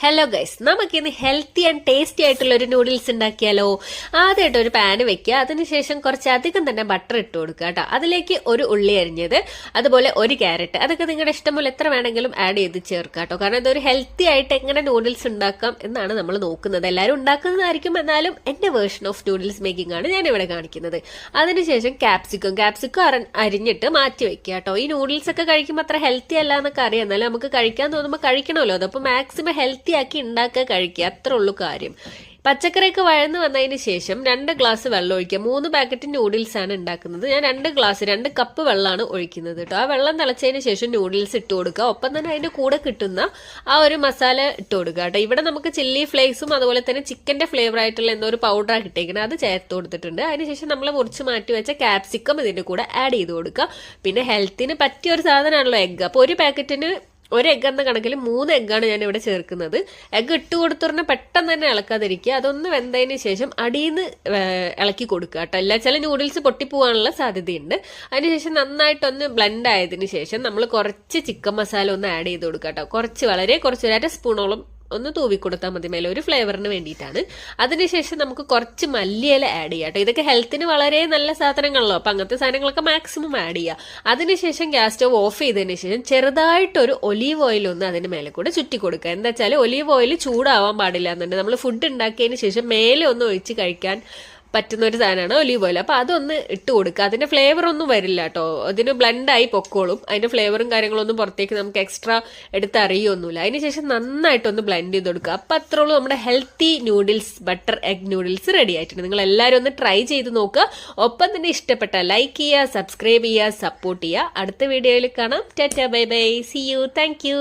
Hello guys, നമുക്കിന്ന് healthy and tasty ആയിട്ടുള്ള ഒരു നൂഡിൽസ് ഉണ്ടാക്കിയാലോ. ആദ്യമായിട്ട് ഒരു പാന് വെക്കുക, അതിനുശേഷം കുറച്ചധികം തന്നെ ബട്ടർ ഇട്ട് കൊടുക്കുക കേട്ടോ. അതിലേക്ക് ഒരു ഉള്ളി അരിഞ്ഞത്, അതുപോലെ ഒരു ക്യാരറ്റ്, അതൊക്കെ നിങ്ങളുടെ ഇഷ്ടം പോലെ എത്ര വേണമെങ്കിലും ആഡ് ചെയ്ത് ചേർക്കുക കേട്ടോ. കാരണം ഇതൊരു ഹെൽത്തി ആയിട്ട് എങ്ങനെ നൂഡിൽസ് ഉണ്ടാക്കാം എന്നാണ് നമ്മൾ നോക്കുന്നത്. എല്ലാവരും ഉണ്ടാക്കുന്നതായിരിക്കും, എന്നാലും എന്റെ വേർഷൻ ഓഫ് നൂഡിൽസ് മേക്കിംഗ് ആണ് ഞാൻ ഇവിടെ കാണിക്കുന്നത്. അതിനുശേഷം ക്യാപ്സിക്കം അരിഞ്ഞിട്ട് മാറ്റി വെക്കുക കേട്ടോ. ഈ നൂഡിൽസ് ഒക്കെ കഴിക്കുമ്പോൾ അത്ര ഹെൽത്തി അല്ല എന്നൊക്കെ അറിയാം, എന്നാലും നമുക്ക് കഴിക്കാൻ തോന്നുമ്പോൾ കഴിക്കണമല്ലോ. അതപ്പോൾ മാക്സിമം ഹെൽത്തി ആക്കി ഉണ്ടാക്കുക, കഴിക്കുക, അത്ര ഉള്ളൂ കാര്യം. പച്ചക്കറിയൊക്കെ വഴന്ന് വന്നതിന് ശേഷം 2 ഗ്ലാസ് വെള്ളം ഒഴിക്കുക. 3 പാക്കറ്റ് നൂഡിൽസ് ആണ് ഉണ്ടാക്കുന്നത്. ഞാൻ 2 കപ്പ് വെള്ളമാണ് ഒഴിക്കുന്നത് കേട്ടോ. ആ വെള്ളം തിളച്ചതിന് ശേഷം നൂഡിൽസ് ഇട്ട് കൊടുക്കുക. ഒപ്പം തന്നെ അതിന്റെ കൂടെ കിട്ടുന്ന ആ ഒരു മസാല ഇട്ട് കൊടുക്കുക കേട്ടോ. ഇവിടെ നമുക്ക് ചില്ലി ഫ്ലേക്സും അതുപോലെ തന്നെ ചിക്കന്റെ ഫ്ലേവർ ആയിട്ടുള്ള എന്തോ ഒരു പൗഡറാണ് കിട്ടിയിരിക്കുന്നത്, അത് ചേർത്ത് കൊടുത്തിട്ടുണ്ട്. അതിനുശേഷം നമ്മൾ മുറിച്ച് മാറ്റി വെച്ച ക്യാപ്സിക്കം ഇതിന്റെ കൂടെ ആഡ് ചെയ്ത് കൊടുക്കുക. പിന്നെ ഹെൽത്തിന് പറ്റിയ ഒരു സാധനമാണല്ലോ എഗ്ഗ്. അപ്പോൾ ഒരു പാക്കറ്റിന് ഒരു എഗ്ഗ് എന്ന കണക്കിൽ 3 എഗ്ഗാണ് ഞാൻ ഇവിടെ ചേർക്കുന്നത്. എഗ്ഗ് ഇട്ട് കൊടുത്തുടനെ പെട്ടെന്ന് തന്നെ ഇളക്കാതിരിക്കുക. അതൊന്ന് വെന്തതിന് ശേഷം അടിയിൽ നിന്ന് ഇളക്കി കൊടുക്കുക കേട്ടോ. അല്ല ചില നൂഡിൽസ് പൊട്ടിപ്പോവാനുള്ള സാധ്യതയുണ്ട്. അതിനുശേഷം നന്നായിട്ടൊന്ന് ബ്ലെൻഡ് ആയതിനു ശേഷം നമ്മൾ കുറച്ച് ചിക്കൻ മസാല ഒന്ന് ആഡ് ചെയ്ത് കൊടുക്കുക കേട്ടോ. വളരെ കുറച്ച് 1 സ്പൂണോളം ഒന്ന് തൂവി കൊടുത്താൽ മതി, മേലെ ഒരു ഫ്ലേവറിന് വേണ്ടിയിട്ടാണ്. അതിനുശേഷം നമുക്ക് കുറച്ച് മല്ലിയില ആഡ് ചെയ്യാം കേട്ടോ. ഇതൊക്കെ ഹെൽത്തിന് വളരെ നല്ല സാധനങ്ങളല്ലോ, അപ്പം അങ്ങനത്തെ സാധനങ്ങളൊക്കെ മാക്സിമം ആഡ് ചെയ്യുക. അതിനുശേഷം ഗ്യാസ് സ്റ്റവ് ഓഫ് ചെയ്തതിന് ശേഷം ചെറുതായിട്ടൊരു ഒലീവ് ഓയിൽ ഒന്ന് അതിന് മേലെ കൂടെ ചുറ്റി കൊടുക്കുക. എന്താ വെച്ചാൽ ഒലീവ് ഓയിൽ ചൂടാവാൻ പാടില്ല എന്നുണ്ട്. നമ്മൾ ഫുഡ് ഉണ്ടാക്കിയതിന് ശേഷം മേലെ ഒന്ന് ഒഴിച്ച് കഴിക്കാൻ പറ്റുന്ന ഒരു സാധനമാണ് ഒലീവ് ഓയിൽ. അപ്പൊ അതൊന്ന് ഇട്ട് കൊടുക്കുക. അതിന്റെ ഫ്ലേവർ ഒന്നും വരില്ല കേട്ടോ, അതിന് ബ്ലെൻഡായി പൊക്കോളും. അതിന്റെ ഫ്ലേവറും കാര്യങ്ങളൊന്നും പുറത്തേക്ക് നമുക്ക് എക്സ്ട്രാ എടുത്ത് അറിയൊന്നുമില്ല. അതിനുശേഷം നന്നായിട്ടൊന്ന് ബ്ലെൻഡ് ചെയ്ത് കൊടുക്കുക. അപ്പൊ അത്രയുള്ളൂ നമ്മുടെ healthy noodles, butter egg noodles ready ആയിട്ടുണ്ട്. നിങ്ങൾ എല്ലാവരും ഒന്ന് ട്രൈ ചെയ്ത് നോക്കുക. ഒപ്പം തന്നെ ഇഷ്ടപ്പെട്ട ലൈക്ക് ചെയ്യുക, സബ്സ്ക്രൈബ് ചെയ്യുക, സപ്പോർട്ട് ചെയ്യുക. അടുത്ത വീഡിയോയിൽ കാണാം. Tata, bye bye, see you, thank U.